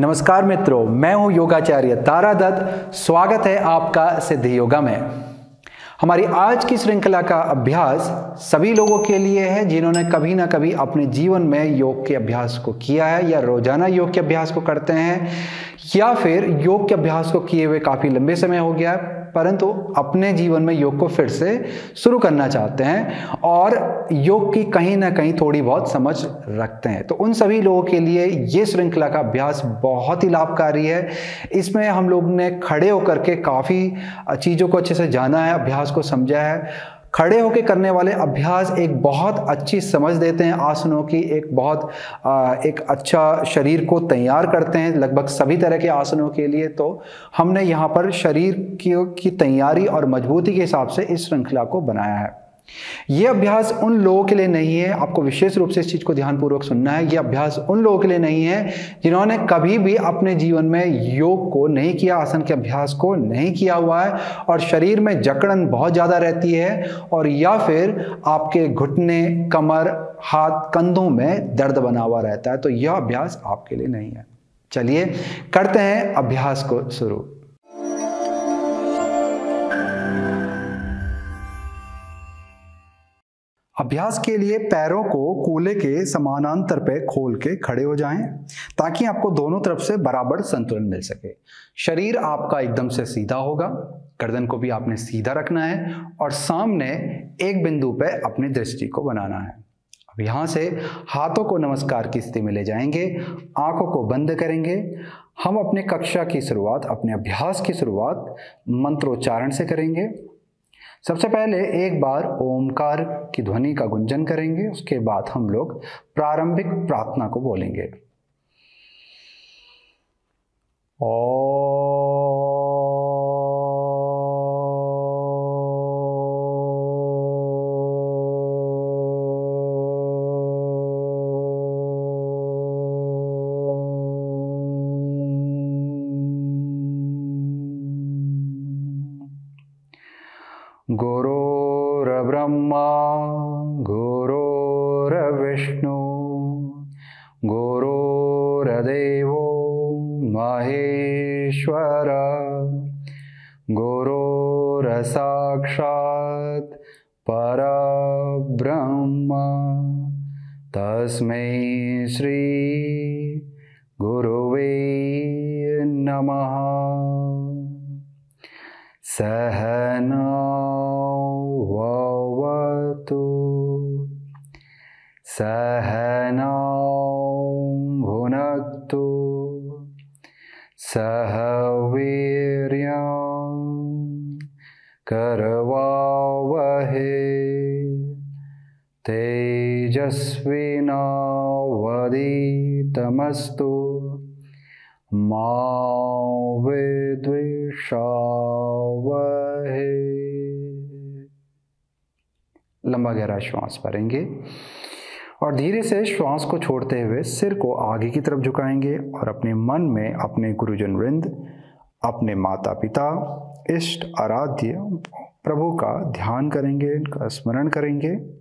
नमस्कार मित्रों, मैं हूं योगाचार्य तारा दत्त। स्वागत है आपका सिद्धि योगा में। हमारी आज की श्रृंखला का अभ्यास सभी लोगों के लिए है जिन्होंने कभी ना कभी अपने जीवन में योग के अभ्यास को किया है या रोजाना योग के अभ्यास को करते हैं या फिर योग के अभ्यास को किए हुए काफी लंबे समय हो गया है, परंतु अपने जीवन में योग को फिर से शुरू करना चाहते हैं और योग की कहीं ना कहीं थोड़ी बहुत समझ रखते हैं। तो उन सभी लोगों के लिए ये श्रृंखला का अभ्यास बहुत ही लाभकारी है। इसमें हम लोग ने खड़े होकर के काफ़ी चीज़ों को अच्छे से जाना है, अभ्यास को समझा है। खड़े होकर करने वाले अभ्यास एक बहुत अच्छी समझ देते हैं आसनों की, एक अच्छा शरीर को तैयार करते हैं लगभग सभी तरह के आसनों के लिए। तो हमने यहाँ पर शरीर की तैयारी और मजबूती के हिसाब से इस श्रृंखला को बनाया है। ये अभ्यास उन लोगों के लिए नहीं है, आपको विशेष रूप से इस चीज को ध्यानपूर्वक सुनना है। ये अभ्यास उन लोगों के लिए नहीं है जिन्होंने कभी भी अपने जीवन में योग को नहीं किया, आसन के अभ्यास को नहीं किया हुआ है और शरीर में जकड़न बहुत ज्यादा रहती है और या फिर आपके घुटने, कमर, हाथ, कंधों में दर्द बना हुआ रहता है। तो यह अभ्यास आपके लिए नहीं है। चलिए करते हैं अभ्यास को शुरू। अभ्यास के लिए पैरों को कूल्हे के समानांतर पे खोल के खड़े हो जाएं ताकि आपको दोनों तरफ से बराबर संतुलन मिल सके। शरीर आपका एकदम से सीधा होगा, गर्दन को भी आपने सीधा रखना है और सामने एक बिंदु पे अपनी दृष्टि को बनाना है। अब यहाँ से हाथों को नमस्कार की स्थिति में ले जाएंगे, आंखों को बंद करेंगे। हम अपने कक्षा की शुरुआत, अपने अभ्यास की शुरुआत मंत्रोच्चारण से करेंगे। सबसे पहले एक बार ओमकार की ध्वनि का गुंजन करेंगे, उसके बाद हम लोग प्रारंभिक प्रार्थना को बोलेंगे। गुरुर्ब्रह्मा गुरुर्विष्णु गुरुर्देवो महेश्वर गुरुर्साक्षात् परब्रह्म तस्मै श्री गुरुवे नमः। सहना भवतु सहनौ भुनक्तु सह वीर्यं करवावहै तेजस्विनावधीतमस्तु मा विद्विषावहै। लंबा गहरा श्वास भरेंगे और धीरे से श्वास को छोड़ते हुए सिर को आगे की तरफ झुकाएंगे और अपने मन में अपने गुरुजन वृंद, अपने माता पिता, इष्ट, आराध्य प्रभु का ध्यान करेंगे, उनका स्मरण करेंगे,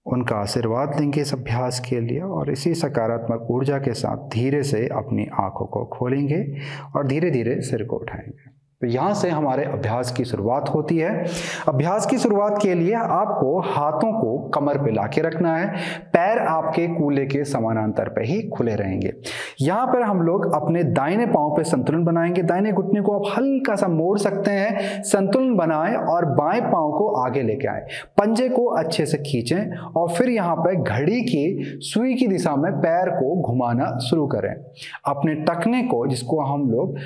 उनका आशीर्वाद लेंगे इस अभ्यास के लिए और इसी सकारात्मक ऊर्जा के साथ धीरे से अपनी आंखों को खोलेंगे और धीरे धीरे सिर को उठाएंगे। तो यहाँ से हमारे अभ्यास की शुरुआत होती है। अभ्यास की शुरुआत के लिए आपको हाथों को कमर पे लाके रखना है, पैर आपके कूल्हे के समानांतर पे ही खुले रहेंगे। यहाँ पर हम लोग अपने दाहिने पांव पे संतुलन बनाएंगे। दाहिने घुटने को आप हल्का सा मोड़ सकते हैं, संतुलन बनाएं और बाएं पांव को आगे लेके आए, पंजे को अच्छे से खींचें और फिर यहाँ पे घड़ी की सुई की दिशा में पैर को घुमाना शुरू करें। अपने टखने को, जिसको हम लोग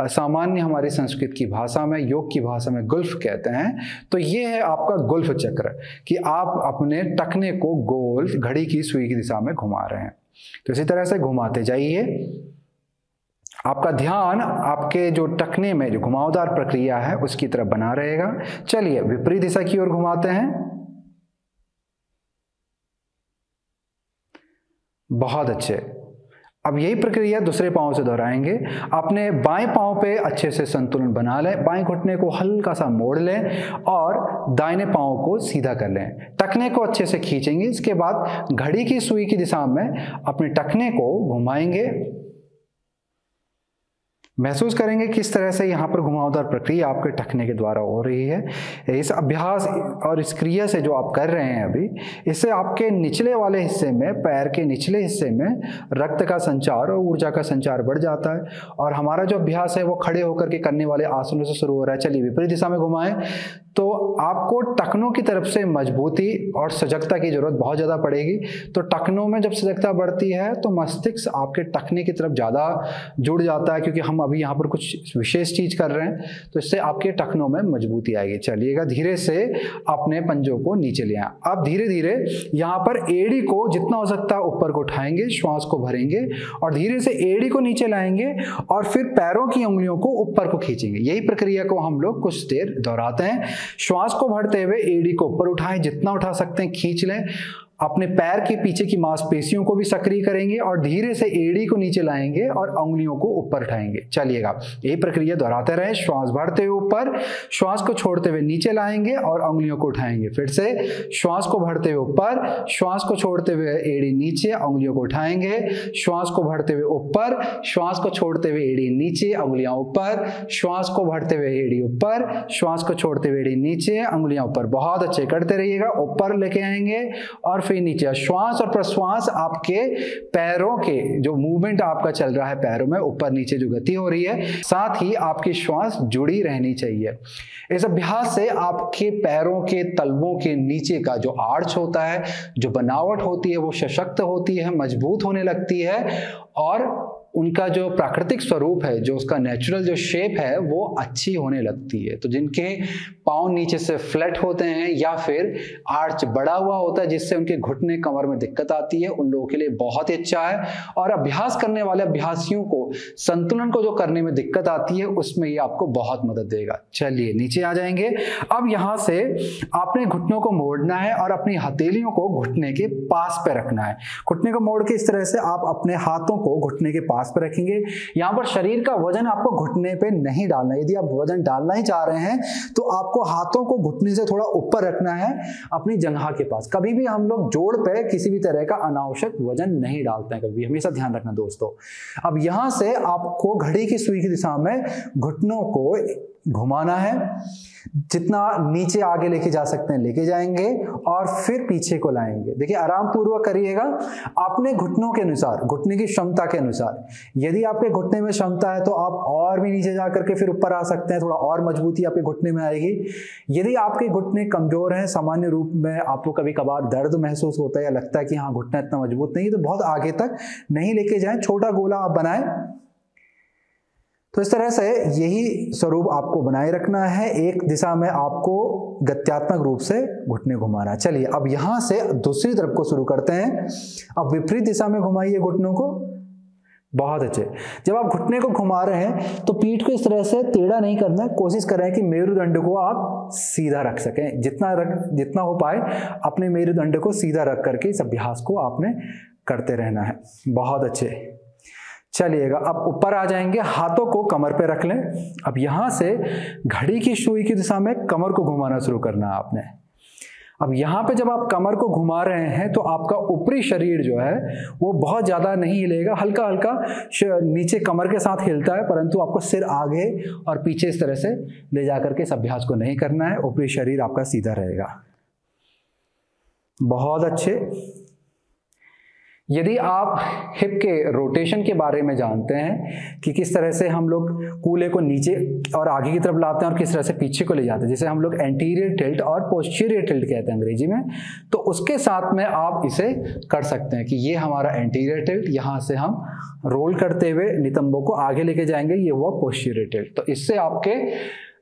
सामान्य हमारी संस्कृति की भाषा में, योग की भाषा में गुल्फ कहते हैं, तो ये है आपका गुल्फ चक्र कि आप अपने टखने को गोल घड़ी की सुई की दिशा में घुमा रहे हैं। तो इसी तरह से घुमाते जाइए। आपका ध्यान आपके जो टखने में जो घुमावदार प्रक्रिया है उसकी तरफ बना रहेगा। चलिए विपरीत दिशा की ओर घुमाते हैं। बहुत अच्छे। अब यही प्रक्रिया दूसरे पांव से दोहराएंगे। अपने बाएं पांव पे अच्छे से संतुलन बना लें, बाएं घुटने को हल्का सा मोड़ लें और दाहिने पांव को सीधा कर लें। टखने को अच्छे से खींचेंगे। इसके बाद घड़ी की सुई की दिशा में अपने टखने को घुमाएंगे। महसूस करेंगे किस तरह से यहाँ पर घुमावदार प्रक्रिया आपके टखने के द्वारा हो रही है। इस अभ्यास और इस क्रिया से जो आप कर रहे हैं अभी, इससे आपके निचले वाले हिस्से में, पैर के निचले हिस्से में रक्त का संचार और ऊर्जा का संचार बढ़ जाता है। और हमारा जो अभ्यास है वो खड़े होकर के करने वाले आसनों से शुरू हो रहा है। चलिए विपरीत दिशा में घुमाएं तो आपको टखनों की तरफ से मजबूती और सजगता की जरूरत बहुत ज़्यादा पड़ेगी। तो टखनों में जब सजगता बढ़ती है तो मस्तिष्क आपके टखने की तरफ ज़्यादा जुड़ जाता है, क्योंकि हम अभी यहाँ पर कुछ विशेष चीज कर रहे हैं, तो इससे आपके टखनों में मजबूती आएगी। चलिएगा धीरे से अपने पंजों को नीचे ले आए। अब धीरे धीरे यहाँ पर एड़ी को जितना हो सकता है ऊपर को उठाएंगे, श्वास को भरेंगे और धीरे से एड़ी को नीचे लाएंगे और फिर पैरों की उंगलियों को ऊपर को खींचेंगे। यही प्रक्रिया को हम लोग कुछ देर दोहराते हैं। श्वास को भरते हुए एड़ी को ऊपर उठाएं, जितना उठा सकते हैं खींच लें। अपने पैर के पीछे की मांसपेशियों को भी सक्रिय करेंगे और धीरे से एड़ी को नीचे लाएंगे और उंगलियों को ऊपर उठाएंगे। चलिएगा यही प्रक्रिया दोहराते रहे। श्वास भरते हुए ऊपर, श्वास को छोड़ते हुए नीचे लाएंगे और उंगलियों को उठाएंगे। फिर से श्वास को भरते हुए ऊपर, श्वास को छोड़ते हुए एड़ी नीचे, उंगलियों को उठाएंगे। श्वास को भरते हुए ऊपर, श्वास को छोड़ते हुए एड़ी नीचे, उंगलियां ऊपर। श्वास को भरते हुए एड़ी ऊपर, श्वास को छोड़ते हुए एड़ी नीचे, उंगलियां ऊपर। बहुत अच्छे करते रहिएगा। ऊपर लेके आएंगे और फिर नीचे। श्वास और प्रश्वास आपके पैरों के जो मूवमेंट आपका चल रहा है, पैरों में ऊपर नीचे जो गति हो रही है, साथ ही आपकी श्वास जुड़ी रहनी चाहिए। इस अभ्यास से आपके पैरों के तलवों के नीचे का जो आर्च होता है, जो बनावट होती है, वो सशक्त होती है, मजबूत होने लगती है और उनका जो प्राकृतिक स्वरूप है, जो उसका नेचुरल जो शेप है, वो अच्छी होने लगती है। तो जिनके पांव नीचे से फ्लैट होते हैं या फिर आर्च बड़ा हुआ होता है जिससे उनके घुटने कमर में दिक्कत आती है, उन लोगों के लिए बहुत ही अच्छा है। और अभ्यास करने वाले अभ्यासियों को संतुलन को जो करने में दिक्कत आती है, उसमें ये आपको बहुत मदद देगा। चलिए नीचे आ जाएंगे। अब यहां से आपने घुटनों को मोड़ना है और अपनी हथेलियों को घुटने के पास पे रखना है। घुटने को मोड़ के इस तरह से आप अपने हाथों को घुटने के पास पे रखेंगे। यहां पर शरीर का वजन आपको घुटने पे नहीं डालना है। यदि आप वजन डालना ही चाह रहे हैं तो आपको हाथों को घुटने से थोड़ा ऊपर रखना है, अपनी जंघा के पास। कभी भी हम लोग जोड़ पे किसी भी तरह का अनावश्यक वजन नहीं डालते हैं, कभी, हमेशा ध्यान रखना दोस्तों। अब यहां से आपको घड़ी की सुई की दिशा में घुटनों को घुमाना है। जितना नीचे आगे लेके जा सकते हैं लेके जाएंगे और फिर पीछे को लाएंगे। देखिए आराम पूर्वक करिएगा, अपने घुटनों के अनुसार, घुटने की क्षमता के अनुसार। यदि आपके घुटने में क्षमता है तो आप और भी नीचे जा करके फिर ऊपर आ सकते हैं, थोड़ा और मजबूती आपके घुटने में आएगी। यदि आपके घुटने कमजोर हैं, सामान्य रूप में आपको कभी कभार दर्द महसूस होता है या लगता है कि हाँ घुटना इतना मजबूत नहीं, तो बहुत आगे तक नहीं लेके जाएं, छोटा गोला आप बनाएं। तो इस तरह से यही स्वरूप आपको बनाए रखना है। एक दिशा में आपको गत्यात्मक रूप से घुटने घुमाना है। चलिए अब यहां से दूसरी तरफ को शुरू करते हैं। अब विपरीत दिशा में घुमाइए घुटनों को। बहुत अच्छे। जब आप घुटने को घुमा रहे हैं तो पीठ को इस तरह से टेढ़ा नहीं करना है। कोशिश करें कि मेरुदंड को आप सीधा रख सकें। जितना हो पाए अपने मेरुदंड को सीधा रख करके इस अभ्यास को आपने करते रहना है। बहुत अच्छे। चलिएगा अब ऊपर आ जाएंगे, हाथों को कमर पे रख लें। अब यहां से घड़ी की सुई की दिशा में कमर को घुमाना शुरू करना है आपने। अब यहां पे जब आप कमर को घुमा रहे हैं तो आपका ऊपरी शरीर जो है वो बहुत ज्यादा नहीं हिलेगा, हल्का हल्का नीचे कमर के साथ हिलता है, परंतु आपको सिर आगे और पीछे इस तरह से ले जाकर के इस अभ्यास को नहीं करना है। ऊपरी शरीर आपका सीधा रहेगा। बहुत अच्छे। यदि आप हिप के रोटेशन के बारे में जानते हैं कि किस तरह से हम लोग कूल्हे को नीचे और आगे की तरफ लाते हैं और किस तरह से पीछे को ले जाते हैं, जिसे हम लोग एंटीरियर टिल्ट और पोस्टीरियर टिल्ट कहते हैं अंग्रेजी में, तो उसके साथ में आप इसे कर सकते हैं कि ये हमारा एंटीरियर टिल्ट, यहाँ से हम रोल करते हुए नितंबों को आगे लेके जाएंगे, ये हुआ पोस्टीरियर टिल्ट। तो इससे आपके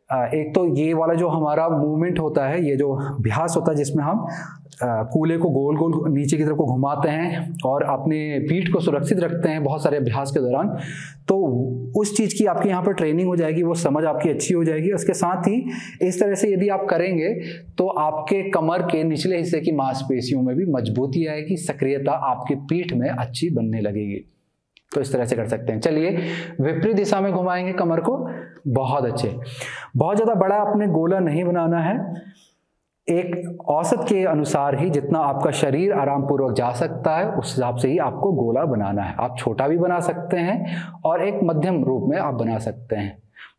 एक तो ये वाला जो हमारा मूवमेंट होता है, ये जो अभ्यास होता है जिसमें हम कूल्हे को गोल गोल नीचे की तरफ को घुमाते हैं और अपने पीठ को सुरक्षित रखते हैं बहुत सारे अभ्यास के दौरान, तो उस चीज़ की आपकी यहाँ पर ट्रेनिंग हो जाएगी, वो समझ आपकी अच्छी हो जाएगी। उसके साथ ही इस तरह से यदि आप करेंगे तो आपके कमर के निचले हिस्से की मांसपेशियों में भी मजबूती आएगी, सक्रियता आपकी पीठ में अच्छी बनने लगेगी। तो इस तरह से कर सकते हैं। चलिए विपरीत दिशा में घुमाएंगे कमर को। बहुत अच्छे। बहुत ज़्यादा बड़ा आपने गोला नहीं बनाना है, एक औसत के अनुसार ही जितना आपका शरीर आराम पूर्वक जा सकता है उस हिसाब से ही आपको गोला बनाना है। आप छोटा भी बना सकते हैं और एक मध्यम रूप में आप बना सकते हैं।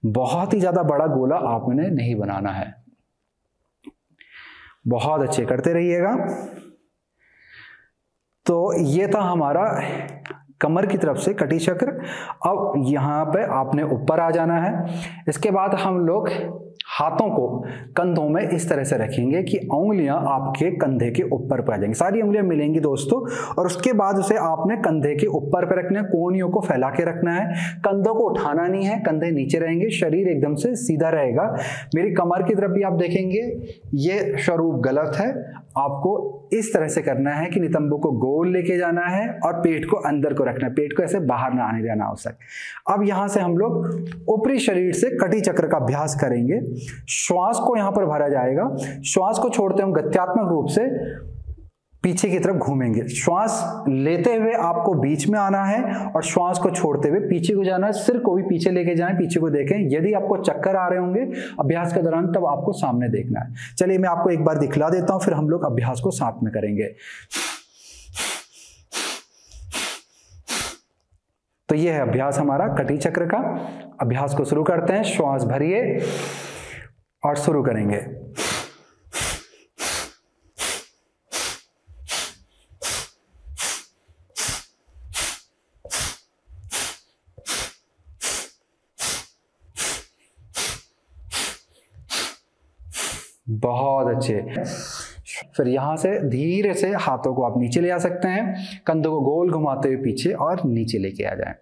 बहुत ही ज़्यादा बड़ा गोला आपने नहीं बनाना है। बहुत अच्छे, करते रहिएगा। तो ये था हमारा कमर की तरफ से कटी चक्र। अब यहाँ पे आपने ऊपर आ जाना है। इसके बाद हम लोग हाथों को कंधों में इस तरह से रखेंगे कि उंगलियां आपके कंधे के ऊपर पर आ जाएंगी, सारी उंगलियां मिलेंगी दोस्तों। और उसके बाद उसे आपने कंधे के ऊपर पर रखना है, कोहनियों को फैला के रखना है, कंधों को उठाना नहीं है, कंधे नीचे रहेंगे, शरीर एकदम से सीधा रहेगा। मेरी कमर की तरफ भी आप देखेंगे ये स्वरूप गलत है। आपको इस तरह से करना है कि नितंबों को गोल लेके जाना है और पेट को अंदर को रखना है, पेट को ऐसे बाहर ना आने देना आवश्यक। अब यहां से हम लोग ऊपरी शरीर से कटी चक्र का अभ्यास करेंगे। श्वास को यहां पर भरा जाएगा, श्वास को छोड़ते हम गत्यात्मक रूप से पीछे की तरफ घूमेंगे। श्वास लेते हुए आपको बीच में आना है और श्वास को छोड़ते हुए पीछे को जाना है। सिर को भी पीछे लेके जाएं, पीछे को देखें। यदि आपको चक्कर आ रहे होंगे अभ्यास के दौरान तब आपको सामने देखना है। चलिए मैं आपको एक बार दिखला देता हूं, फिर हम लोग अभ्यास को साथ में करेंगे। तो यह है अभ्यास हमारा कटी चक्र का। अभ्यास को शुरू करते हैं। श्वास भरिए और शुरू करेंगे। बहुत अच्छे। फिर यहां से धीरे से हाथों को आप नीचे ले आ सकते हैं, कंधों को गोल घुमाते हुए पीछे और नीचे लेके आ जाएं।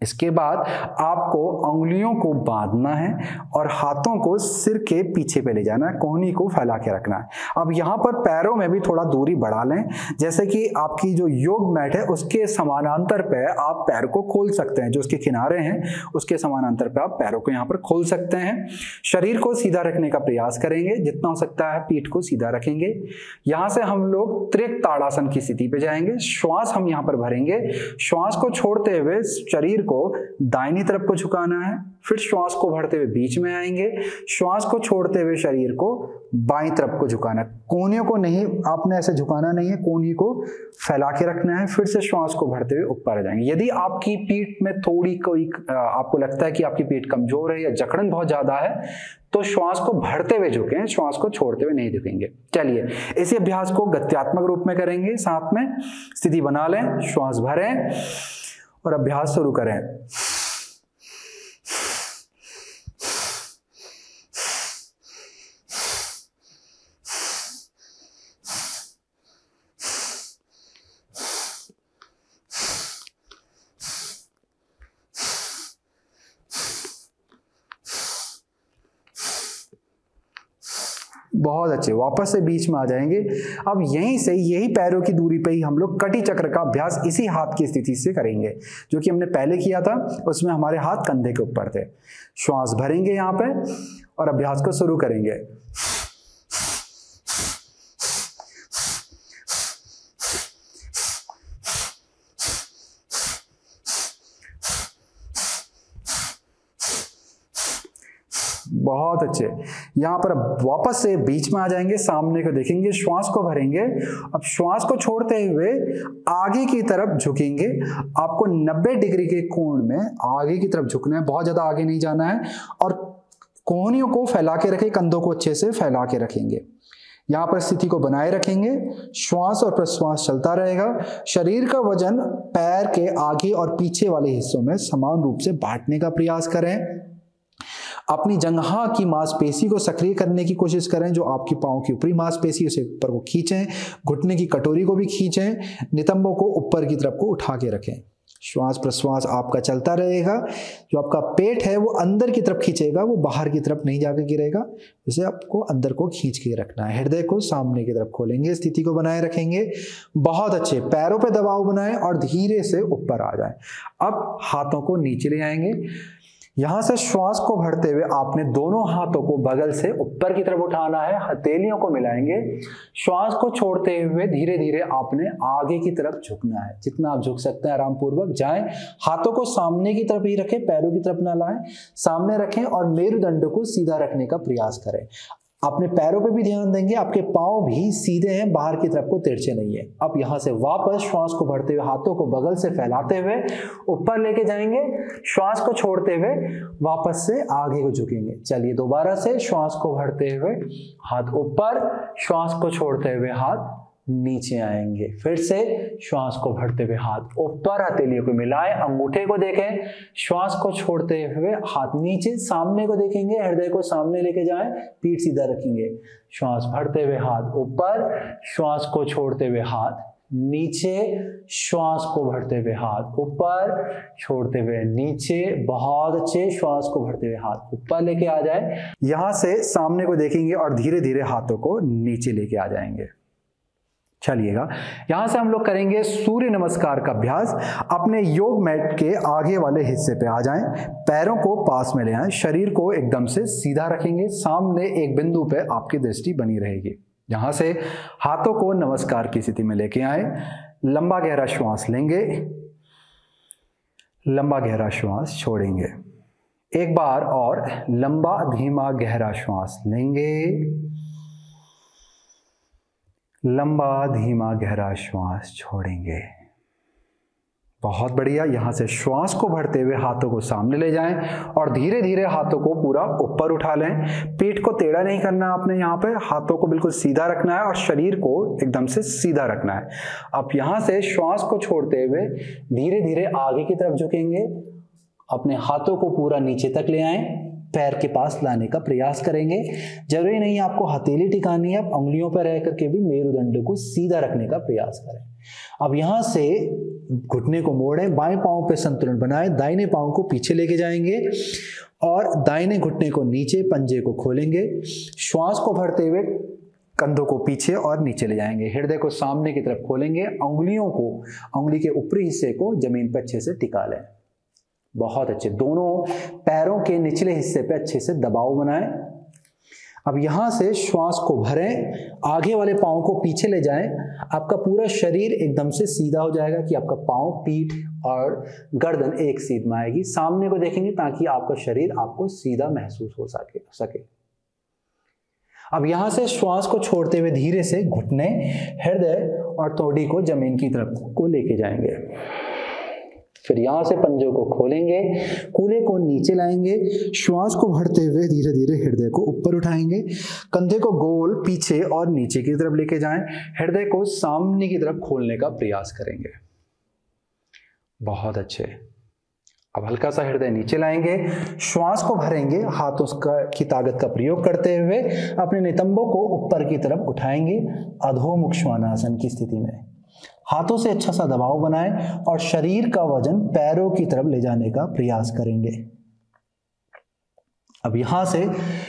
इसके बाद आपको उंगलियों को बांधना है और हाथों को सिर के पीछे पे ले जाना है, कोहनी को फैला के रखना है। अब यहाँ पर पैरों में भी थोड़ा दूरी बढ़ा लें, जैसे कि आपकी जो योग मैट है उसके समानांतर पे आप पैर को खोल सकते हैं, जो उसके किनारे हैं उसके समानांतर पे आप पैरों को यहाँ पर खोल सकते हैं। शरीर को सीधा रखने का प्रयास करेंगे, जितना हो सकता है पीठ को सीधा रखेंगे। यहाँ से हम लोग त्रिक ताड़ासन की स्थिति पे जाएंगे। श्वास हम यहाँ पर भरेंगे, श्वास को छोड़ते हुए शरीर को दाहिनी तरफ को झुकाना है, फिर श्वास को भरते हुए बीच में आएंगे, श्वास को छोड़ते हुए शरीर को बाईं तरफ को झुकाना है। कोहनियों को नहीं, आपने ऐसे झुकाना नहीं है, कोहनी को फैला के रखना है। फिर से श्वास को भरते हुए ऊपर आ जाएंगे। यदि आपकी पीठ में थोड़ी कोई आपको लगता है कि आपकी पीठ कमजोर है या जकड़न बहुत ज्यादा है तो श्वास को भरते हुए झुकें, श्वास को छोड़ते हुए नहीं झुकेंगे। चलिए इसी अभ्यास को गत्यात्मक रूप में करेंगे। साथ में स्थिति बना लें, श्वास भरें और अभ्यास शुरू करें। बहुत अच्छे, वापस से बीच में आ जाएंगे। अब यहीं से यही पैरों की दूरी पे ही हम लोग कटी चक्र का अभ्यास इसी हाथ की स्थिति से करेंगे जो कि हमने पहले किया था। उसमें हमारे हाथ कंधे के ऊपर थे। श्वास भरेंगे यहाँ पे और अभ्यास को शुरू करेंगे। बहुत अच्छे। यहां पर वापस से बीच में आ जाएंगे, सामने को देखेंगे, श्वास को भरेंगे। अब श्वास को छोड़ते हुए आगे की तरफ झुकेंगे। आपको 90 डिग्री के कोण में आगे की तरफ झुकना है, बहुत ज्यादा आगे नहीं जाना है। और कोहनियों को फैला के रखें, कंधों को अच्छे से फैला के रखेंगे। यहां पर स्थिति को बनाए रखेंगे। श्वास और प्रश्वास चलता रहेगा। शरीर का वजन पैर के आगे और पीछे वाले हिस्सों में समान रूप से बांटने का प्रयास करें। अपनी जंघा की मांसपेशी को सक्रिय करने की कोशिश करें, जो आपकी पांव की ऊपरी मांसपेशी उसे ऊपर को खींचें। घुटने की कटोरी को भी खींचें। नितंबों को ऊपर की तरफ को उठा के रखें। श्वास प्रश्वास आपका चलता रहेगा। जो आपका पेट है वो अंदर की तरफ खींचेगा, वो बाहर की तरफ नहीं जाकर गिरेगा। इसे आपको अंदर को खींच के रखना है। हृदय को सामने की तरफ खोलेंगे, स्थिति को बनाए रखेंगे। बहुत अच्छे। पैरों पे दबाव बनाएं और धीरे से ऊपर आ जाएं। अब हाथों को नीचे ले आएंगे। यहां से श्वास को भरते हुए आपने दोनों हाथों को बगल से ऊपर की तरफ उठाना है, हथेलियों को मिलाएंगे। श्वास को छोड़ते हुए धीरे धीरे आपने आगे की तरफ झुकना है, जितना आप झुक सकते हैं आराम पूर्वक जाएं। हाथों को सामने की तरफ ही रखें, पैरों की तरफ ना लाएं, सामने रखें और मेरुदंड को सीधा रखने का प्रयास करें। अपने पैरों पे भी ध्यान देंगे, आपके पांव भी सीधे हैं, बाहर की तरफ को तिरछे नहीं है। अब यहां से वापस श्वास को भरते हुए हाथों को बगल से फैलाते हुए ऊपर लेके जाएंगे। श्वास को छोड़ते हुए वापस से आगे को झुकेंगे। चलिए दोबारा से श्वास को भरते हुए हाथ ऊपर, श्वास को छोड़ते हुए हाथ नीचे आएंगे। फिर से श्वास को भरते हुए हाथ ऊपर, हथेलियों को मिलाएं, अंगूठे को देखें। श्वास को छोड़ते हुए हाथ नीचे, सामने को देखेंगे, हृदय को सामने लेके जाएं, पीठ सीधा रखेंगे। श्वास भरते हुए हाथ ऊपर, श्वास को छोड़ते हुए हाथ नीचे, श्वास को भरते हुए हाथ ऊपर, छोड़ते हुए नीचे। बहुत अच्छे। श्वास को भरते हुए हाथ ऊपर लेके आ जाए। यहां से सामने को देखेंगे और धीरे धीरे हाथों को नीचे लेके आ जाएंगे। चलिएगा, यहां से हम लोग करेंगे सूर्य नमस्कार का अभ्यास। अपने योग मैट के आगे वाले हिस्से पे आ जाएं, पैरों को पास में ले आएं, शरीर को एकदम से सीधा रखेंगे, सामने एक बिंदु पे आपकी दृष्टि बनी रहेगी। यहां से हाथों को नमस्कार की स्थिति में लेके आए, लंबा गहरा श्वास लेंगे, लंबा गहरा श्वास छोड़ेंगे। एक बार और लंबा धीमा गहरा श्वास लेंगे, लंबा धीमा गहरा श्वास छोड़ेंगे। बहुत बढ़िया। यहां से श्वास को भरते हुए हाथों को सामने ले जाएं और धीरे धीरे हाथों को पूरा ऊपर उठा लें। पीठ को टेढ़ा नहीं करना आपने, यहाँ पे हाथों को बिल्कुल सीधा रखना है और शरीर को एकदम से सीधा रखना है। अब यहां से श्वास को छोड़ते हुए धीरे धीरे आगे की तरफ झुकेंगे, अपने हाथों को पूरा नीचे तक ले आएं, पैर के पास लाने का प्रयास करेंगे। जरूरी नहीं आपको हथेली टिकानी है, आप उंगलियों पर रह करके भी मेरुदंड को सीधा रखने का प्रयास करें। अब यहां से घुटने को मोड़ें, बाएं पांव पे संतुलन बनाएं, दाहिने पांव को पीछे लेके जाएंगे और दाहिने घुटने को नीचे, पंजे को खोलेंगे। श्वास को भरते हुए कंधों को पीछे और नीचे ले जाएंगे, हृदय को सामने की तरफ खोलेंगे, उंगलियों को, उंगली के ऊपरी हिस्से को जमीन पर अच्छे से टिका लें। बहुत अच्छे। दोनों पैरों के निचले हिस्से पे अच्छे से दबाव बनाएं। अब यहां से श्वास को भरें, आगे वाले पांव को पीछे ले जाएं। आपका पूरा शरीर एकदम से सीधा हो जाएगा कि आपका पांव, पीठ और गर्दन एक सीध में आएगी। सामने को देखेंगे ताकि आपका शरीर आपको सीधा महसूस हो सके। अब यहां से श्वास को छोड़ते हुए धीरे से घुटने, हृदय और तोड़ी को जमीन की तरफ को लेके जाएंगे। फिर यहां से पंजों को खोलेंगे, कूल्हे को नीचे लाएंगे, श्वास को भरते हुए धीरे धीरे हृदय को ऊपर उठाएंगे, कंधे को गोल पीछे और नीचे की तरफ लेके जाएं, हृदय को सामने की तरफ खोलने का प्रयास करेंगे। बहुत अच्छे। अब हल्का सा हृदय नीचे लाएंगे, श्वास को भरेंगे, हाथों की ताकत का प्रयोग करते हुए अपने नितंबों को ऊपर की तरफ उठाएंगे, अधोमुख श्वानासन की स्थिति में। हाथों से अच्छा सा दबाव बनाएं और शरीर का वजन पैरों की तरफ ले जाने का प्रयास करेंगे। अब यहां से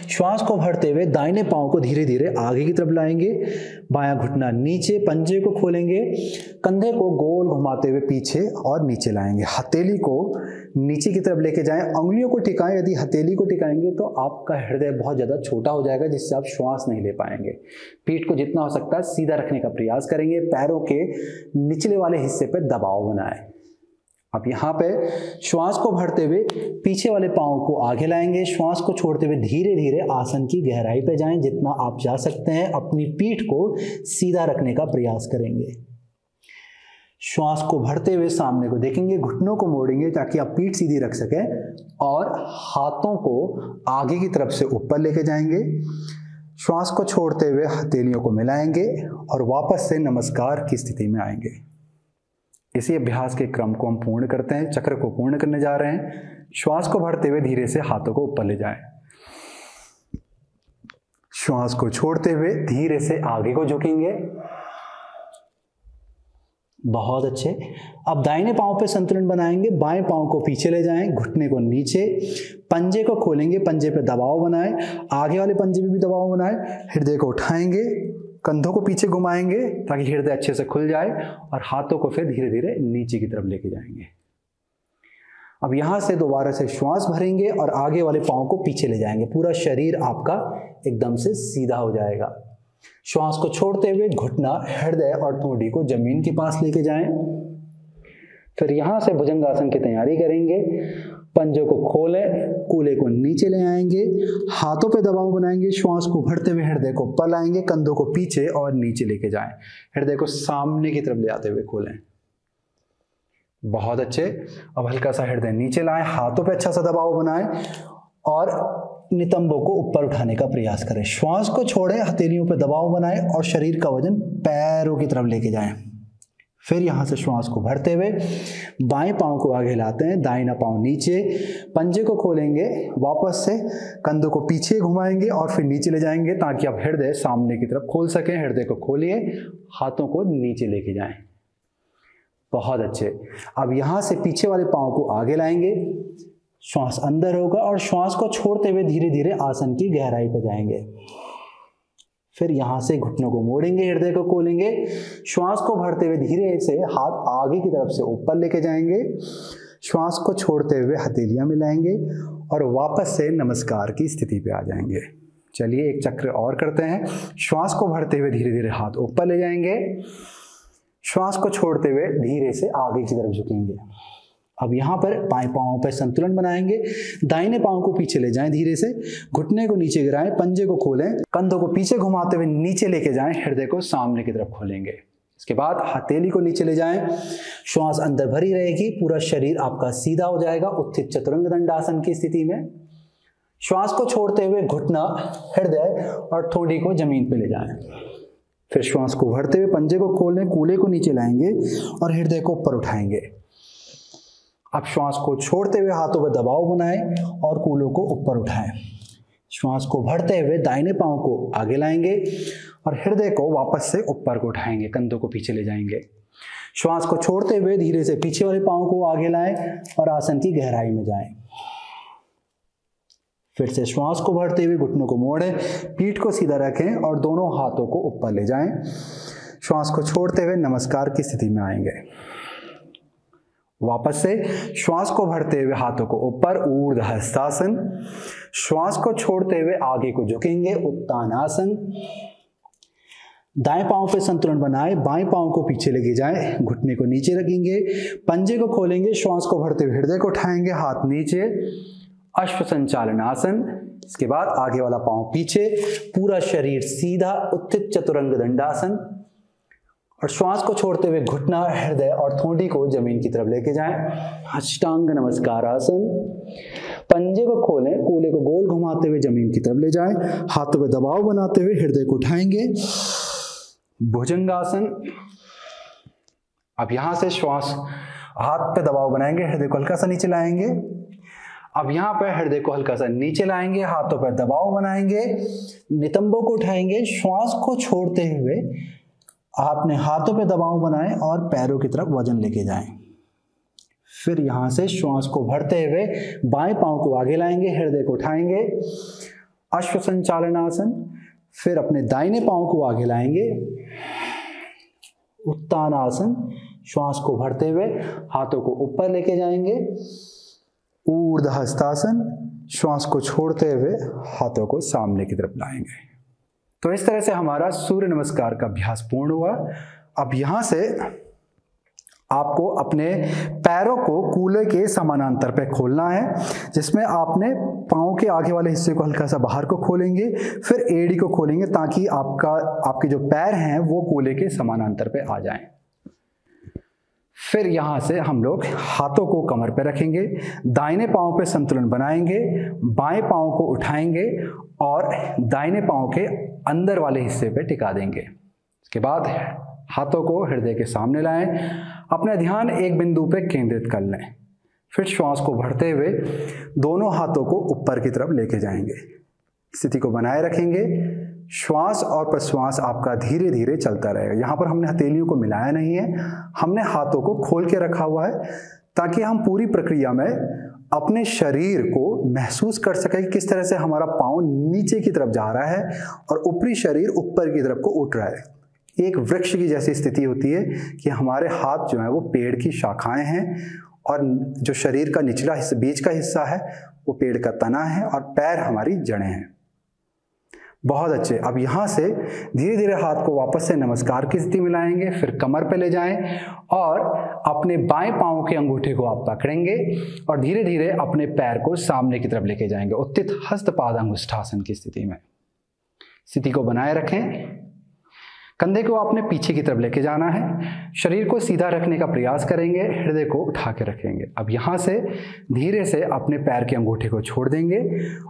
श्वास को भरते हुए दाहिने पांव को धीरे धीरे आगे की तरफ लाएंगे, बायां घुटना नीचे, पंजे को खोलेंगे, कंधे को गोल घुमाते हुए पीछे और नीचे लाएंगे, हथेली को नीचे की तरफ लेके जाएं, उंगलियों को टिकाएं। यदि हथेली को टिकाएंगे तो आपका हृदय बहुत ज्यादा छोटा हो जाएगा, जिससे आप श्वास नहीं ले पाएंगे। पीठ को जितना हो सकता है सीधा रखने का प्रयास करेंगे, पैरों के निचले वाले हिस्से पर दबाव बनाएं। अब यहाँ पे श्वास को भरते हुए पीछे वाले पांव को आगे लाएंगे, श्वास को छोड़ते हुए धीरे धीरे आसन की गहराई पे जाएं, जितना आप जा सकते हैं। अपनी पीठ को सीधा रखने का प्रयास करेंगे। श्वास को भरते हुए सामने को देखेंगे, घुटनों को मोड़ेंगे ताकि आप पीठ सीधी रख सकें और हाथों को आगे की तरफ से ऊपर लेके जाएंगे। श्वास को छोड़ते हुए हथेलियों को मिलाएंगे और वापस से नमस्कार की स्थिति में आएंगे। इसी अभ्यास के क्रम को हम पूर्ण करते हैं, चक्र को पूर्ण करने जा रहे हैं। श्वास को भरते हुए धीरे से हाथों को ऊपर ले जाएं, श्वास को छोड़ते हुए धीरे से आगे को झुकेंगे। बहुत अच्छे। अब दाहिने पांव पे संतुलन बनाएंगे, बाएं पांव को पीछे ले जाएं, घुटने को नीचे, पंजे को खोलेंगे, पंजे पे दबाव बनाएं, आगे वाले पंजे पे भी दबाव बनाएं, हृदय को उठाएंगे, कंधों को पीछे घुमाएंगे ताकि हृदय अच्छे से खुल जाए और हाथों को फिर धीरे धीरे नीचे की तरफ लेके जाएंगे। अब यहां से दोबारा से श्वास भरेंगे और आगे वाले पांव को पीछे ले जाएंगे। पूरा शरीर आपका एकदम से सीधा हो जाएगा। श्वास को छोड़ते हुए घुटना, हृदय और ठोड़ी को जमीन के पास लेके जाएं। फिर यहां से भुजंगासन की तैयारी करेंगे। पंजों को खोलें, कूल्हे को नीचे ले आएंगे, हाथों पे दबाव बनाएंगे, श्वास को भरते हुए हृदय को ऊपर लाएंगे, कंधों को पीछे और नीचे लेके जाएं। हृदय को सामने की तरफ ले आते हुए खोलें। बहुत अच्छे। अब हल्का सा हृदय नीचे लाएं, हाथों पे अच्छा सा दबाव बनाएं और नितंबों को ऊपर उठाने का प्रयास करें। श्वास को छोड़ें, हथेलियों पे दबाव बनाएं और शरीर का वजन पैरों की तरफ लेके जाएं। फिर यहां से श्वास को भरते हुए बाएं पांव को आगे लाते हैं, दाहिना पांव नीचे, पंजे को खोलेंगे, वापस से कंधों को पीछे घुमाएंगे और फिर नीचे ले जाएंगे ताकि आप हृदय सामने की तरफ खोल सकें। हृदय को खोलिए, हाथों को नीचे लेके जाएं। बहुत अच्छे। अब यहां से पीछे वाले पांव को आगे लाएंगे, श्वास अंदर होगा और श्वास को छोड़ते हुए धीरे धीरे आसन की गहराई पर जाएंगे। फिर यहां से घुटनों को मोड़ेंगे, हृदय को खोलेंगे, श्वास को भरते हुए धीरे से हाथ आगे की तरफ से ऊपर लेके जाएंगे। श्वास को छोड़ते हुए हथेलियां मिलाएंगे और वापस से नमस्कार की स्थिति पे आ जाएंगे। चलिए एक चक्र और करते हैं। श्वास को भरते हुए धीरे धीरे हाथ ऊपर ले जाएंगे, श्वास को छोड़ते हुए धीरे से आगे की तरफ झुकेंगे। अब यहाँ पर बाएं पांव पर संतुलन बनाएंगे, दाहिने पांव को पीछे ले जाएं, धीरे से घुटने को नीचे गिराएं, पंजे को खोलें, कंधों को पीछे घुमाते हुए नीचे लेके जाएं, हृदय को सामने की तरफ खोलेंगे। इसके बाद हथेली को नीचे ले जाएं, श्वास अंदर भरी रहेगी, पूरा शरीर आपका सीधा हो जाएगा उत्थित चतुरंग दंडासन की स्थिति में। श्वास को छोड़ते हुए घुटना, हृदय और ठोड़ी को जमीन पर ले जाएं। फिर श्वास को भरते हुए पंजे को खोलें, कूल्हे को नीचे लाएंगे और हृदय को ऊपर उठाएंगे। अब श्वास को छोड़ते हुए हाथों पर दबाव बनाएं और कूल्हों को ऊपर उठाएं। श्वास को भरते हुए दाहिने पांव को आगे लाएंगे और हृदय को वापस से ऊपर को उठाएंगे, कंधों को पीछे ले जाएंगे। श्वास को छोड़ते हुए धीरे से पीछे वाले पांव को आगे लाएं और आसन की गहराई में जाएं। फिर से श्वास को भरते हुए घुटनों को मोड़ें, पीठ को सीधा रखें और दोनों हाथों को ऊपर ले जाएं। श्वास को छोड़ते हुए नमस्कार की स्थिति में आएंगे। वापस से श्वास को भरते हुए हाथों को ऊपर, ऊर्ध्व हस्तासन। श्वास को छोड़ते हुए आगे को झुकेंगे, उत्तानासन। दाएं पांव पे संतुलन बनाए, बाएं पांव को पीछे लेके जाएं, घुटने को नीचे रखेंगे, पंजे को खोलेंगे, श्वास को भरते हुए हृदय को उठाएंगे, हाथ नीचे, अश्व संचालन आसन। इसके बाद आगे वाला पांव पीछे, पूरा शरीर सीधा उत्थित चतुरंग दंडासन और श्वास को छोड़ते हुए घुटना, हृदय और ठोड़ी को जमीन की तरफ लेके जाएं। अष्टांग नमस्कार आसन। पंजे को खोलें, कूल्हे को गोल घुमाते हुए जमीन की तरफ ले जाएं, हाथों पे दबाव बनाते हुए हृदय को उठाएंगे। भुजंगासन। अब यहां से श्वास, हाथ पे दबाव बनाएंगे, हृदय को हल्का सा नीचे लाएंगे। अब यहां पर हृदय को हल्का सा नीचे लाएंगे, हाथों पर दबाव बनाएंगे, नितंबों को उठाएंगे। श्वास को छोड़ते हुए आपने हाथों पे दबाव बनाएं और पैरों की तरफ वजन लेके जाएं। फिर यहां से श्वास को भरते हुए बाएं पांव को आगे लाएंगे, हृदय को उठाएंगे, अश्व संचालन आसन। फिर अपने दाहिने पांव को आगे लाएंगे, उत्तान आसन। श्वास को भरते हुए हाथों को ऊपर लेके जाएंगे, ऊर्ध्व हस्तासन। श्वास को छोड़ते हुए हाथों को सामने की तरफ लाएंगे। तो इस तरह से हमारा सूर्य नमस्कार का अभ्यास पूर्ण हुआ। अब यहां से आपको अपने पैरों को कूल्हे के समानांतर पे खोलना है, जिसमें आपने पाँव के आगे वाले हिस्से को हल्का सा बाहर को खोलेंगे, फिर एड़ी को खोलेंगे ताकि आपके जो पैर हैं वो कूल्हे के समानांतर पे आ जाएं। फिर यहां से हम लोग हाथों को कमर पे रखेंगे, दाहिने पांव पे संतुलन बनाएंगे, बाएं पांव को उठाएंगे और दाहिने पांव के अंदर वाले हिस्से पे टिका देंगे। इसके बाद हाथों को हृदय के सामने लाएं, अपना ध्यान एक बिंदु पे केंद्रित कर लें। फिर श्वास को भरते हुए दोनों हाथों को ऊपर की तरफ लेके जाएंगे, स्थिति को बनाए रखेंगे। श्वास और प्रश्वास आपका धीरे धीरे चलता रहेगा। यहाँ पर हमने हथेलियों को मिलाया नहीं है, हमने हाथों को खोल के रखा हुआ है ताकि हम पूरी प्रक्रिया में अपने शरीर को महसूस कर सकें कि किस तरह से हमारा पाँव नीचे की तरफ जा रहा है और ऊपरी शरीर ऊपर की तरफ को उठ रहा है। एक वृक्ष की जैसी स्थिति होती है कि हमारे हाथ जो है वो पेड़ की शाखाएं हैं और जो शरीर का निचला हिस्सा, बीच का हिस्सा है, वो पेड़ का तना है और पैर हमारी जड़ें हैं। बहुत अच्छे। अब यहाँ से धीरे धीरे हाथ को वापस से नमस्कार की स्थिति में लाएंगे, फिर कमर पे ले जाएं और अपने बाएं पांव के अंगूठे को आप पकड़ेंगे और धीरे धीरे अपने पैर को सामने की तरफ लेके जाएंगे, उत्थित हस्त पादांगुष्ठासन की स्थिति में। स्थिति को बनाए रखें। कंधे को आपने पीछे की तरफ लेके जाना है, शरीर को सीधा रखने का प्रयास करेंगे, हृदय को उठा के रखेंगे। अब यहाँ से धीरे से अपने पैर के अंगूठे को छोड़ देंगे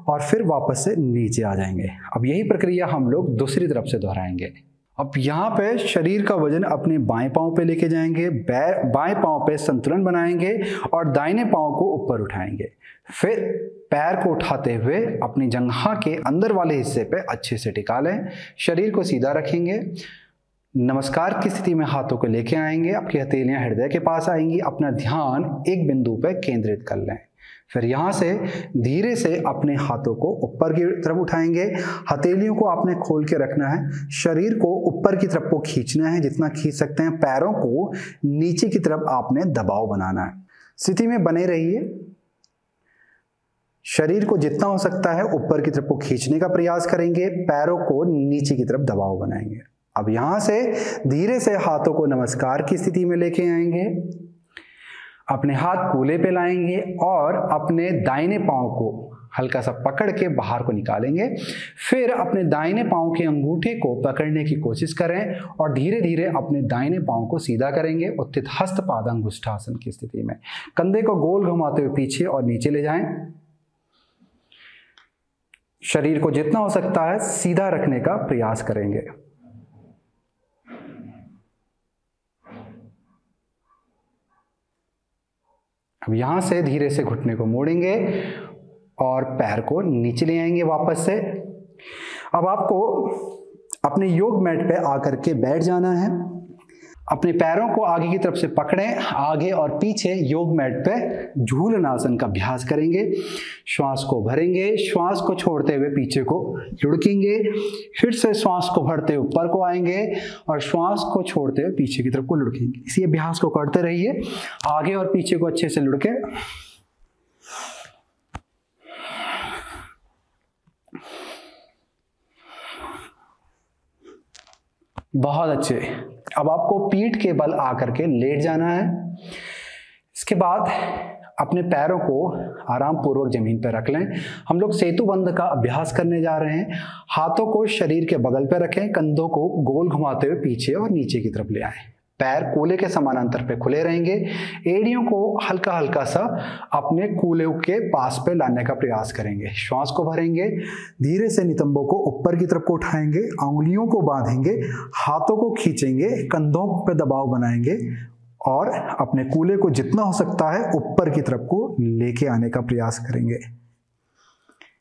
और फिर वापस से नीचे आ जाएंगे। अब यही प्रक्रिया हम लोग दूसरी तरफ से दोहराएंगे। अब यहाँ पे शरीर का वजन अपने बाएं पांव पे लेके जाएंगे, बाएं पांव पे संतुलन बनाएंगे और दाहिने पांव को ऊपर उठाएंगे। फिर पैर को उठाते हुए अपनी जंघा के अंदर वाले हिस्से पे अच्छे से टिका लें, शरीर को सीधा रखेंगे, नमस्कार की स्थिति में हाथों को लेके आएंगे, आपकी हथेलियां हृदय के पास आएंगी, अपना ध्यान एक बिंदु पे केंद्रित कर लें। फिर यहाँ से धीरे से अपने हाथों को ऊपर की तरफ उठाएंगे, हथेलियों को आपने खोल के रखना है, शरीर को ऊपर की तरफ को खींचना है जितना खींच सकते हैं, पैरों को नीचे की तरफ आपने दबाव बनाना है। स्थिति में बने रहिए, शरीर को जितना हो सकता है ऊपर की तरफ को खींचने का प्रयास करेंगे, पैरों को नीचे की तरफ दबाव बनाएंगे। अब यहां से धीरे से हाथों को नमस्कार की स्थिति में लेके आएंगे, अपने हाथ कूल्हे पे लाएंगे और अपने दाहिने पांव को हल्का सा पकड़ के बाहर को निकालेंगे। फिर अपने दाहिने पांव के अंगूठे को पकड़ने की कोशिश करें और धीरे धीरे अपने दाहिने पांव को सीधा करेंगे, उत्थित हस्त पादांगुष्ठासन की स्थिति में। कंधे को गोल घुमाते हुए पीछे और नीचे ले जाएं। शरीर को जितना हो सकता है सीधा रखने का प्रयास करेंगे। अब यहां से धीरे से घुटने को मोड़ेंगे और पैर को नीचे ले आएंगे वापस से। अब आपको अपने योग मैट पे आकर के बैठ जाना है, अपने पैरों को आगे की तरफ से पकड़ें, आगे और पीछे योग मैट पे झूलनासन का अभ्यास करेंगे। श्वास को भरेंगे, श्वास को छोड़ते हुए पीछे को लुढ़केंगे, फिर से श्वास को भरते हुए ऊपर को आएंगे और श्वास को छोड़ते हुए पीछे की तरफ को लुढ़केंगे। इसी अभ्यास को करते रहिए, आगे और पीछे को अच्छे से लुढ़के। बहुत अच्छे। अब आपको पीठ के बल आकर के लेट जाना है। इसके बाद अपने पैरों को आराम पूर्वक जमीन पर रख लें। हम लोग सेतु बंध का अभ्यास करने जा रहे हैं। हाथों को शरीर के बगल पर रखें, कंधों को गोल घुमाते हुए पीछे और नीचे की तरफ ले आएं। पैर कूल्हे के समानांतर पे खुले रहेंगे। एड़ियों को हल्का हल्का सा अपने कूल्हे के पास पे लाने का प्रयास करेंगे। श्वास को भरेंगे, धीरे से नितंबों को ऊपर की तरफ को उठाएंगे, उंगलियों को बांधेंगे, हाथों को खींचेंगे, कंधों पे दबाव बनाएंगे और अपने कूल्हे को जितना हो सकता है ऊपर की तरफ को लेके आने का प्रयास करेंगे।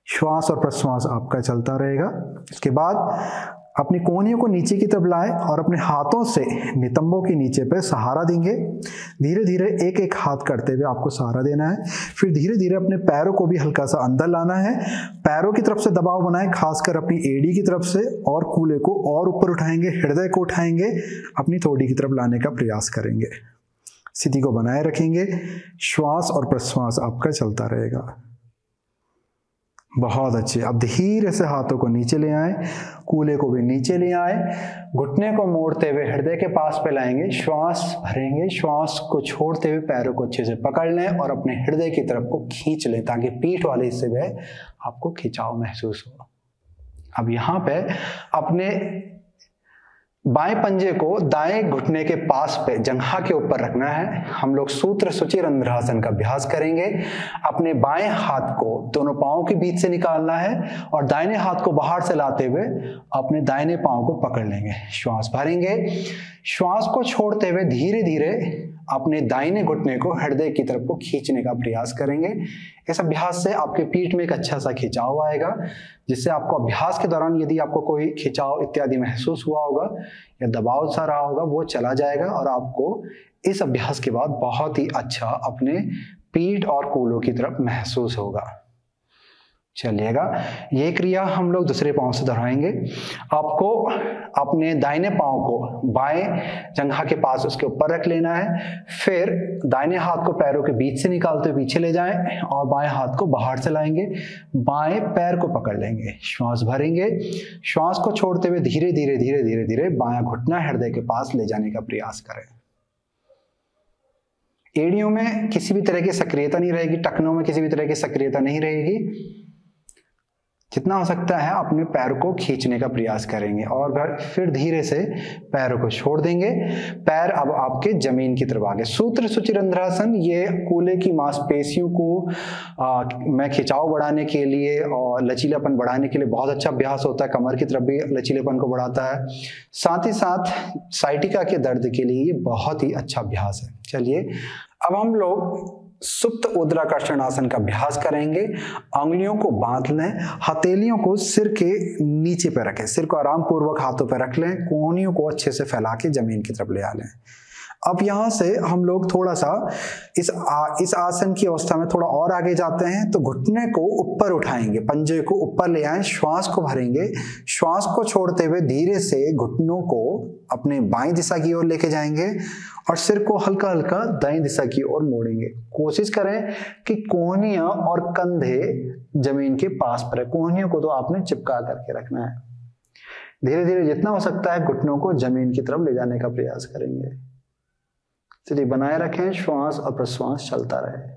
श्वास और प्रश्वास आपका चलता रहेगा। इसके बाद अपनी कोहनियों को नीचे की तरफ लाएं और अपने हाथों से नितंबों के नीचे पे सहारा देंगे। धीरे धीरे एक एक हाथ करते हुए आपको सहारा देना है। फिर धीरे धीरे अपने पैरों को भी हल्का सा अंदर लाना है, पैरों की तरफ से दबाव बनाएं, खासकर अपनी एड़ी की तरफ से, और कूल्हे को और ऊपर उठाएंगे, हृदय को उठाएंगे, अपनी थोड़ी की तरफ लाने का प्रयास करेंगे। स्थिति को बनाए रखेंगे। श्वास और प्रश्वास आपका चलता रहेगा। बहुत अच्छे। अब धीरे से हाथों को नीचे ले आए, कूल्हे को भी नीचे ले आए, घुटने को मोड़ते हुए हृदय के पास पे लाएंगे, श्वास भरेंगे, श्वास को छोड़ते हुए पैरों को अच्छे से पकड़ लें और अपने हृदय की तरफ को खींच लें ताकि पीठ वाले हिस्से में आपको खिंचाव महसूस हो। अब यहाँ पे अपने बाएं पंजे को दाएं घुटने के पास पे जंघा के ऊपर रखना है। हम लोग सूत्र सुचि रंध्रासन का अभ्यास करेंगे। अपने बाएं हाथ को दोनों पांवों के बीच से निकालना है और दाहिने हाथ को बाहर से लाते हुए अपने दाहिने पांव को पकड़ लेंगे। श्वास भरेंगे, श्वास को छोड़ते हुए धीरे धीरे अपने दाहिने घुटने को हृदय की तरफ को खींचने का प्रयास करेंगे। इस अभ्यास से आपके पीठ में एक अच्छा सा खिंचाव आएगा, जिससे आपको अभ्यास के दौरान यदि आपको कोई खिंचाव इत्यादि महसूस हुआ होगा या दबाव सा रहा होगा वो चला जाएगा और आपको इस अभ्यास के बाद बहुत ही अच्छा अपने पीठ और कूल्हों की तरफ महसूस होगा। चलिएगा, ये क्रिया हम लोग दूसरे पांव से दोहराएंगे। आपको अपने दाहिने पांव को बाएं जंघा के पास उसके ऊपर रख लेना है। फिर दाहिने हाथ को पैरों के बीच से निकालते हुए पीछे ले जाएं और बाएं हाथ को बाहर से लाएंगे। बाएं पैर को पकड़ लेंगे, श्वास भरेंगे। श्वास को छोड़ते हुए धीरे धीरे धीरे धीरे धीरे बायां घुटना हृदय के पास ले जाने का प्रयास करें। एड़ियों में किसी भी तरह की सक्रियता नहीं रहेगी, टखनों में किसी भी तरह की सक्रियता नहीं रहेगी। जितना हो सकता है अपने पैर को खींचने का प्रयास करेंगे और फिर धीरे से पैरों को छोड़ देंगे। पैर अब आपके जमीन की तरफ आगे। सूत्र सुचिरंध्रासन ये कूल्हे की मांसपेशियों को में खिंचाव बढ़ाने के लिए और लचीलापन बढ़ाने के लिए बहुत अच्छा अभ्यास होता है। कमर की तरफ भी लचीलेपन को बढ़ाता है, साथ ही साथ साइटिका के दर्द के लिए ये बहुत ही अच्छा अभ्यास है। चलिए अब हम लोग सुप्त ऊर्ध्वाधर आसन का अभ्यास करेंगे। अंगुलियों को बांध लें, हथेलियों को सिर के नीचे पे रखें, सिर को आराम पूर्वक हाथों पे रख लें, कोहनियों को अच्छे से फैला के जमीन की तरफ ले आ लें। अब यहाँ से हम लोग थोड़ा सा इस आसन की अवस्था में थोड़ा और आगे जाते हैं। तो घुटने को ऊपर उठाएंगे, पंजे को ऊपर ले आए, श्वास को भरेंगे। श्वास को छोड़ते हुए धीरे से घुटनों को अपने बाईं दिशा की ओर लेके जाएंगे और सिर को हल्का हल्का दाईं दिशा की ओर मोड़ेंगे। कोशिश करें कि कोहनियां और कंधे जमीन के पास पर है। कोहनियों को तो आपने चिपका करके रखना है। धीरे धीरे जितना हो सकता है घुटनों को जमीन की तरफ ले जाने का प्रयास करेंगे। स्थिति बनाए रखें, श्वास और प्रश्वास चलता रहे।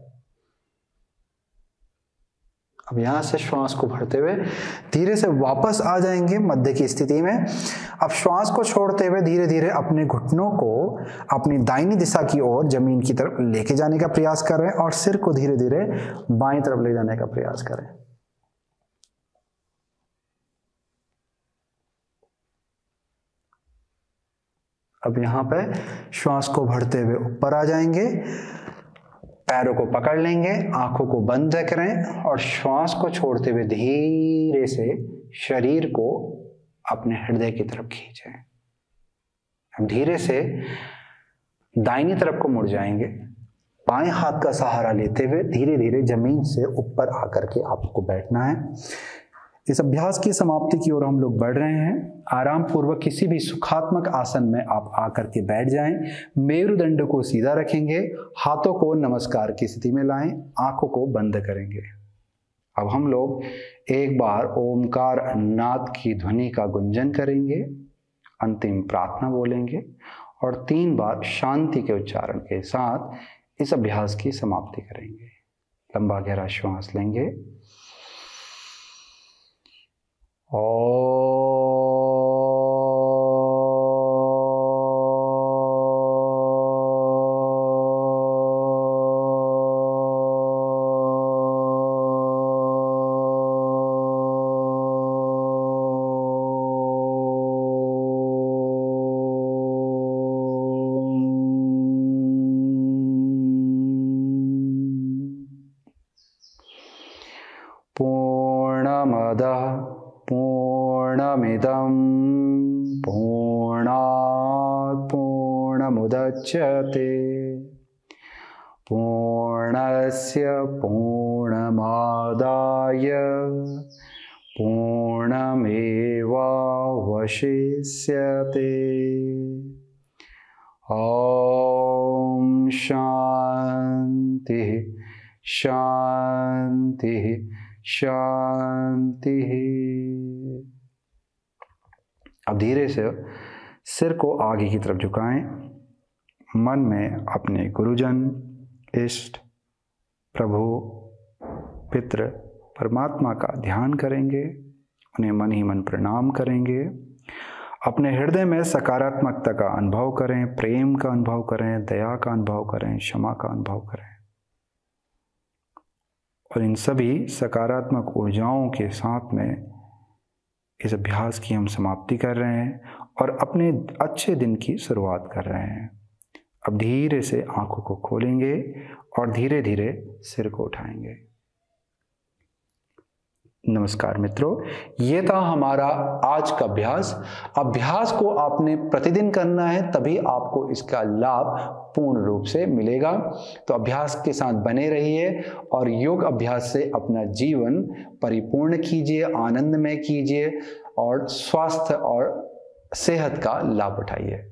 अब यहां से श्वास को भरते हुए धीरे से वापस आ जाएंगे मध्य की स्थिति में। अब श्वास को छोड़ते हुए धीरे धीरे अपने घुटनों को अपनी दाहिनी दिशा की ओर जमीन की तरफ लेके जाने का प्रयास करें और सिर को धीरे धीरे बाईं तरफ ले जाने का प्रयास करें। अब यहां पे श्वास को भरते हुए ऊपर आ जाएंगे, पैरों को पकड़ लेंगे, आंखों को बंद करें और श्वास को छोड़ते हुए धीरे से शरीर को अपने हृदय की तरफ खींचें। अब धीरे से दाहिनी तरफ को मुड़ जाएंगे। बाएं हाथ का सहारा लेते हुए धीरे धीरे जमीन से ऊपर आकर के आपको बैठना है। इस अभ्यास की समाप्ति की ओर हम लोग बढ़ रहे हैं। आराम पूर्वक किसी भी सुखात्मक आसन में आप आकर के बैठ जाएं। मेरुदंड को सीधा रखेंगे, हाथों को नमस्कार की स्थिति में लाएं, आंखों को बंद करेंगे। अब हम लोग एक बार ओमकार नाद की ध्वनि का गुंजन करेंगे, अंतिम प्रार्थना बोलेंगे और 3 बार शांति के उच्चारण के साथ इस अभ्यास की समाप्ति करेंगे। लंबा गहरा श्वास लेंगे। पूर्णमदः पूर्णमिदं पूर्णात् पूर्णमुदच्यते पूर्णस्य पूर्णमादाय पूर्णमेवावशिष्यते। ॐ शान्तिः शान्तिः शांति। अब धीरे से सिर को आगे की तरफ झुकाएं। मन में अपने गुरुजन, इष्ट, प्रभु, पितृ, परमात्मा का ध्यान करेंगे। उन्हें मन ही मन प्रणाम करेंगे। अपने हृदय में सकारात्मकता का अनुभव करें, प्रेम का अनुभव करें, दया का अनुभव करें, क्षमा का अनुभव करें। और इन सभी सकारात्मक ऊर्जाओं के साथ में इस अभ्यास की हम समाप्ति कर रहे हैं और अपने अच्छे दिन की शुरुआत कर रहे हैं। अब धीरे से आंखों को खोलेंगे और धीरे धीरे सिर को उठाएंगे। नमस्कार मित्रों, ये था हमारा आज का अभ्यास। अभ्यास को आपने प्रतिदिन करना है, तभी आपको इसका लाभ पूर्ण रूप से मिलेगा। तो अभ्यास के साथ बने रहिए और योग अभ्यास से अपना जीवन परिपूर्ण कीजिए, आनंदमय कीजिए और स्वास्थ्य और सेहत का लाभ उठाइए।